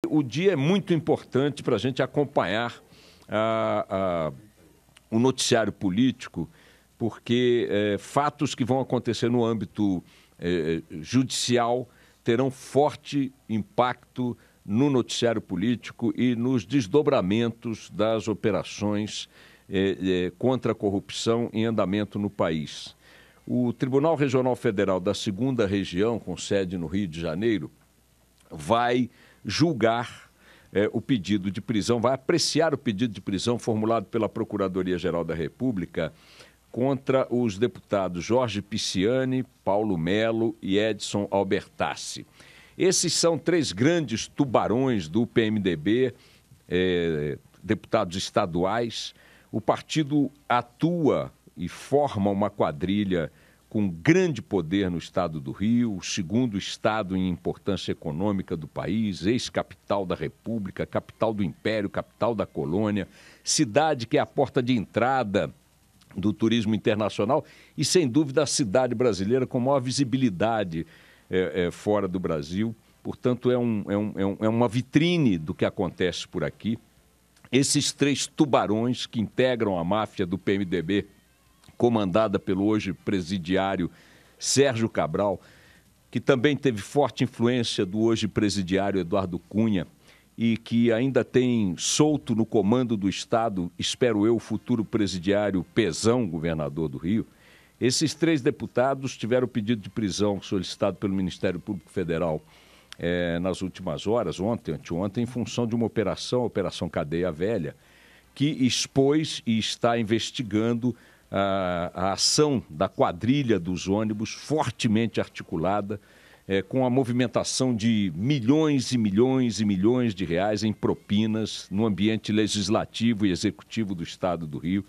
O dia é muito importante para a gente acompanhar o noticiário político, porque fatos que vão acontecer no âmbito judicial terão forte impacto no noticiário político e nos desdobramentos das operações contra a corrupção em andamento no país. O Tribunal Regional Federal da 2ª Região, com sede no Rio de Janeiro, vai julgar o pedido de prisão, vai apreciar o pedido de prisão formulado pela Procuradoria-Geral da República contra os deputados Jorge Pisciani, Paulo Melo e Edson Albertassi. Esses são 3 grandes tubarões do PMDB, deputados estaduais. O partido atua e forma uma quadrilha com grande poder no estado do Rio, o 2º estado em importância econômica do país, ex-capital da República, capital do Império, capital da colônia, cidade que é a porta de entrada do turismo internacional e, sem dúvida, a cidade brasileira com maior visibilidade fora do Brasil. Portanto, é uma vitrine do que acontece por aqui. Esses 3 tubarões que integram a máfia do PMDB, comandada pelo hoje presidiário Sérgio Cabral, que também teve forte influência do hoje presidiário Eduardo Cunha e que ainda tem solto no comando do Estado, espero eu, o futuro presidiário Pezão, governador do Rio. Esses 3 deputados tiveram o pedido de prisão solicitado pelo Ministério Público Federal nas últimas horas, anteontem, em função de uma Operação Cadeia Velha, que expôs e está investigando a ação da quadrilha dos ônibus, fortemente articulada, com a movimentação de milhões e milhões e milhões de reais em propinas no ambiente legislativo e executivo do Estado do Rio,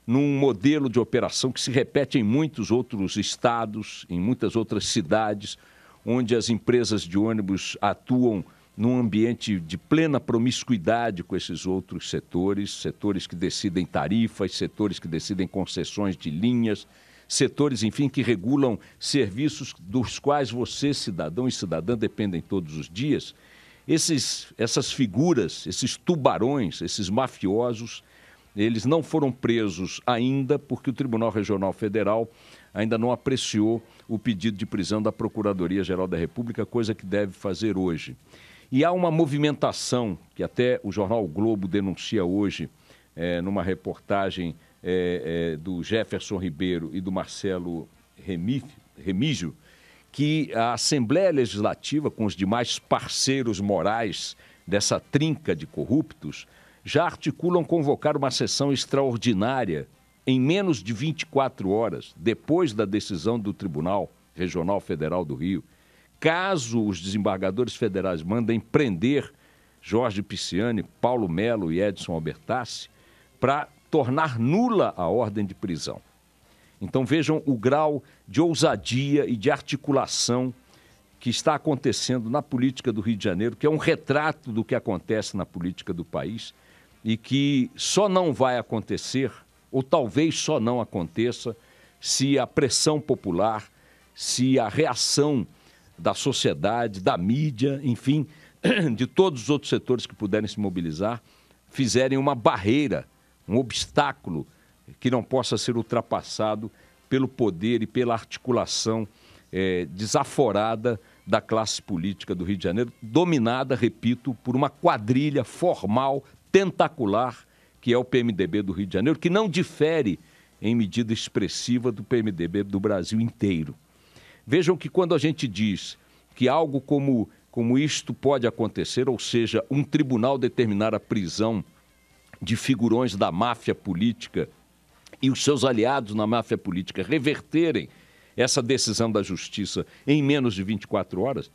num modelo de operação que se repete em muitos outros estados, em muitas outras cidades, onde as empresas de ônibus atuam num ambiente de plena promiscuidade com esses outros setores que decidem tarifas, setores que decidem concessões de linhas, setores, enfim, que regulam serviços dos quais você, cidadão e cidadã, dependem todos os dias. Essas figuras, esses tubarões, esses mafiosos, eles não foram presos ainda porque o Tribunal Regional Federal ainda não apreciou o pedido de prisão da Procuradoria-Geral da República, coisa que deve fazer hoje. E há uma movimentação que até o jornal o Globo denuncia hoje, numa reportagem do Jefferson Ribeiro e do Marcelo Remígio, que a Assembleia Legislativa, com os demais parceiros morais dessa trinca de corruptos, já articulam convocar uma sessão extraordinária em menos de 24 horas, depois da decisão do Tribunal Regional Federal do Rio. Caso os desembargadores federais mandem prender Jorge Pisciani, Paulo Melo e Edson Albertassi, para tornar nula a ordem de prisão. Então vejam o grau de ousadia e de articulação que está acontecendo na política do Rio de Janeiro, que é um retrato do que acontece na política do país e que só não vai acontecer, ou talvez só não aconteça, se a pressão popular, se a reação da sociedade, da mídia, enfim, de todos os outros setores que puderem se mobilizar, fizerem uma barreira, um obstáculo que não possa ser ultrapassado pelo poder e pela articulação desaforada da classe política do Rio de Janeiro, dominada, repito, por uma quadrilha formal, tentacular, que é o PMDB do Rio de Janeiro, que não difere em medida expressiva do PMDB do Brasil inteiro. Vejam que quando a gente diz que algo como isto pode acontecer, ou seja, um tribunal determinar a prisão de figurões da máfia política e os seus aliados na máfia política reverterem essa decisão da justiça em menos de 24 horas,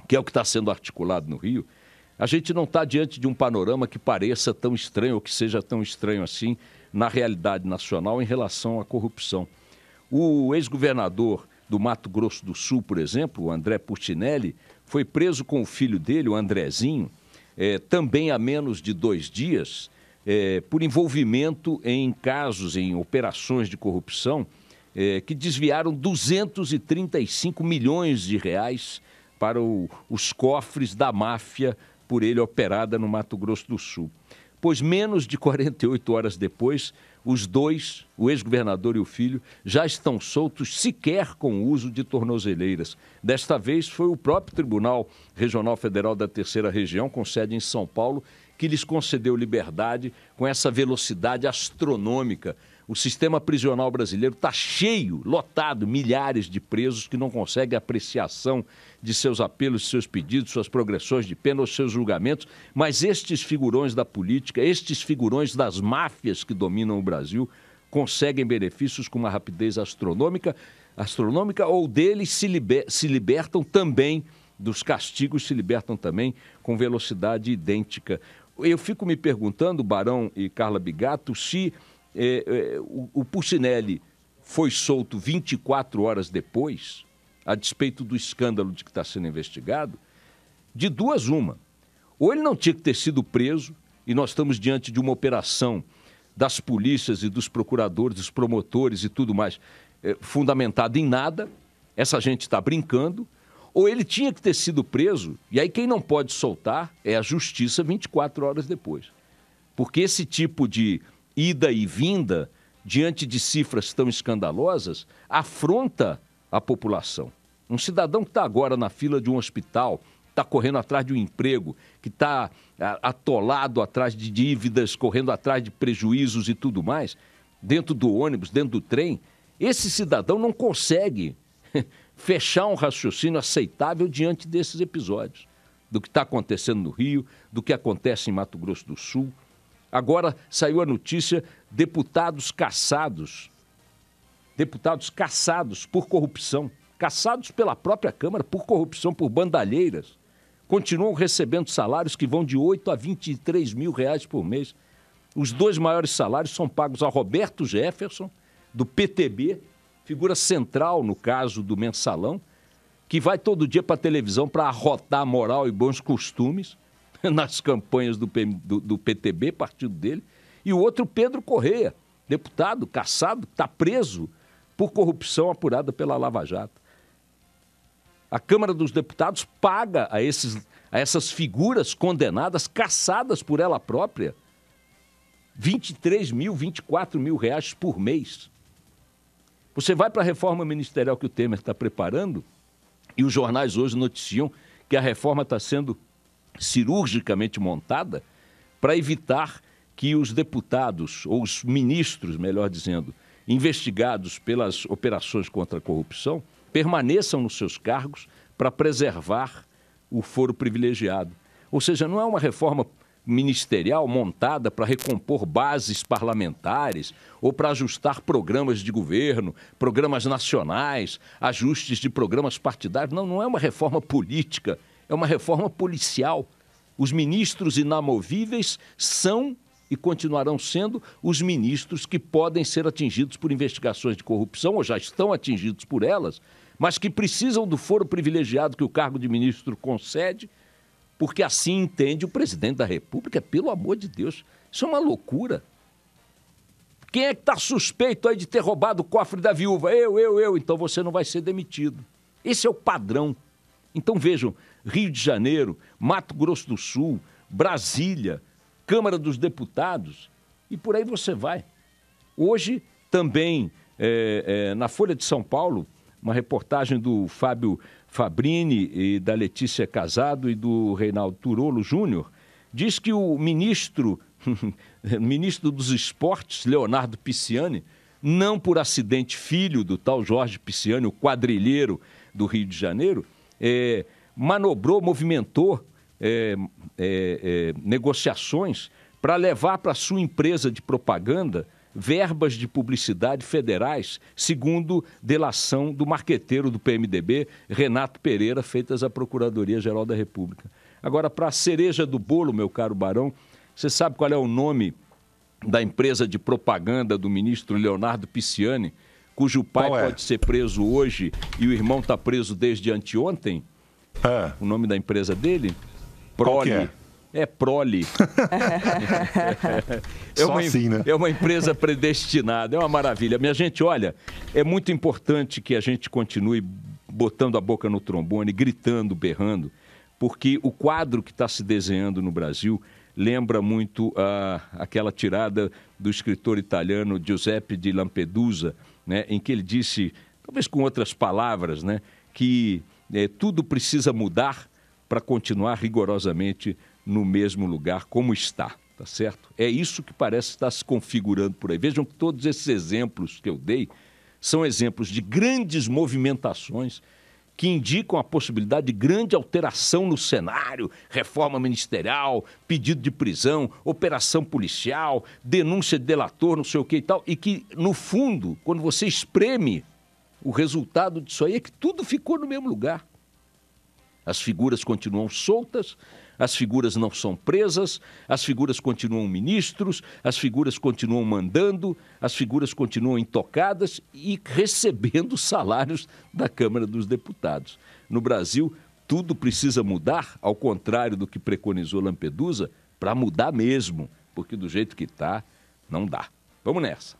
que é o que está sendo articulado no Rio, a gente não está diante de um panorama que pareça tão estranho ou que seja tão estranho assim na realidade nacional em relação à corrupção. O ex-governador do Mato Grosso do Sul, por exemplo, o André Puccinelli, foi preso com o filho dele, o Andrezinho, também há menos de 2 dias, por envolvimento em casos, em operações de corrupção, que desviaram 235 milhões de reais para os cofres da máfia por ele operada no Mato Grosso do Sul. Pois menos de 48 horas depois, os dois, o ex-governador e o filho, já estão soltos sequer com o uso de tornozeleiras. Desta vez foi o próprio Tribunal Regional Federal da Terceira Região, com sede em São Paulo, que lhes concedeu liberdade com essa velocidade astronômica. O sistema prisional brasileiro está cheio, lotado, milhares de presos que não conseguem apreciação de seus apelos, seus pedidos, suas progressões de pena ou seus julgamentos, mas estes figurões da política, estes figurões das máfias que dominam o Brasil, conseguem benefícios com uma rapidez astronômica ou deles se libertam também, dos castigos se libertam também com velocidade idêntica. Eu fico me perguntando, Barão e Carla Bigatto, se o Pulcinelli foi solto 24 horas depois, a despeito do escândalo de que está sendo investigado, de duas uma. Ou ele não tinha que ter sido preso, e nós estamos diante de uma operação das polícias e dos procuradores, dos promotores e tudo mais, fundamentada em nada, essa gente está brincando, ou ele tinha que ter sido preso, e aí quem não pode soltar é a justiça 24 horas depois. Porque esse tipo de ida e vinda, diante de cifras tão escandalosas, afronta a população. Um cidadão que está agora na fila de um hospital, está correndo atrás de um emprego, que está atolado atrás de dívidas, correndo atrás de prejuízos e tudo mais, dentro do ônibus, dentro do trem, esse cidadão não consegue fechar um raciocínio aceitável diante desses episódios, do que está acontecendo no Rio, do que acontece em Mato Grosso do Sul. Agora saiu a notícia, deputados caçados por corrupção, caçados pela própria Câmara por corrupção, por bandalheiras, continuam recebendo salários que vão de 8 a 23 mil reais por mês. Os dois maiores salários são pagos a Roberto Jefferson, do PTB, figura central no caso do Mensalão, que vai todo dia para a televisão para arrotar moral e bons costumes nas campanhas do PTB, partido dele, e o outro, Pedro Correia, deputado caçado, está preso por corrupção apurada pela Lava Jato. A Câmara dos Deputados paga a essas figuras condenadas, caçadas por ela própria, 23 mil, 24 mil reais por mês. Você vai para a reforma ministerial que o Temer está preparando, e os jornais hoje noticiam que a reforma está sendo cirurgicamente montada para evitar que os deputados, ou os ministros, melhor dizendo, investigados pelas operações contra a corrupção, permaneçam nos seus cargos para preservar o foro privilegiado. Ou seja, não é uma reforma ministerial montada para recompor bases parlamentares ou para ajustar programas de governo, programas nacionais, ajustes de programas partidários. Não é uma reforma política, é uma reforma policial. Os ministros inamovíveis são e continuarão sendo os ministros que podem ser atingidos por investigações de corrupção, ou já estão atingidos por elas, mas que precisam do foro privilegiado que o cargo de ministro concede, porque assim entende o presidente da República. Pelo amor de Deus, isso é uma loucura. Quem é que está suspeito aí de ter roubado o cofre da viúva? Eu. Então você não vai ser demitido. Esse é o padrão. Então vejam, Rio de Janeiro, Mato Grosso do Sul, Brasília, Câmara dos Deputados, e por aí você vai. Hoje também, na Folha de São Paulo, uma reportagem do Fábio Fabrini e da Letícia Casado e do Reinaldo Turolo Júnior, diz que o ministro dos Esportes, Leonardo Pisciani, não por acidente filho do tal Jorge Pisciani, o quadrilheiro do Rio de Janeiro, movimentou negociações para levar para a sua empresa de propaganda verbas de publicidade federais, segundo delação do marqueteiro do PMDB, Renato Pereira, feitas à Procuradoria-Geral da República. Agora, para a cereja do bolo, meu caro Barão, você sabe qual é o nome da empresa de propaganda do ministro Leonardo Pisciani, cujo pai pode ser preso hoje e o irmão está preso desde anteontem? O nome da empresa dele? Prole. É Prole. É uma empresa predestinada, é uma maravilha. Minha gente, olha, é muito importante que a gente continue botando a boca no trombone, gritando, berrando, porque o quadro que está se desenhando no Brasil lembra muito aquela tirada do escritor italiano Giuseppe di Lampedusa, né, em que ele disse, talvez com outras palavras, né, que tudo precisa mudar para continuar rigorosamente no mesmo lugar como está, tá certo? É isso que parece estar se configurando por aí. Vejam que todos esses exemplos que eu dei são exemplos de grandes movimentações que indicam a possibilidade de grande alteração no cenário, reforma ministerial, pedido de prisão, operação policial, denúncia de delator, não sei o que e tal, e que, no fundo, quando você espreme, o resultado disso aí é que tudo ficou no mesmo lugar. As figuras continuam soltas, as figuras não são presas, as figuras continuam ministros, as figuras continuam mandando, as figuras continuam intocadas e recebendo salários da Câmara dos Deputados. No Brasil, tudo precisa mudar, ao contrário do que preconizou Lampedusa, para mudar mesmo, porque do jeito que está, não dá. Vamos nessa.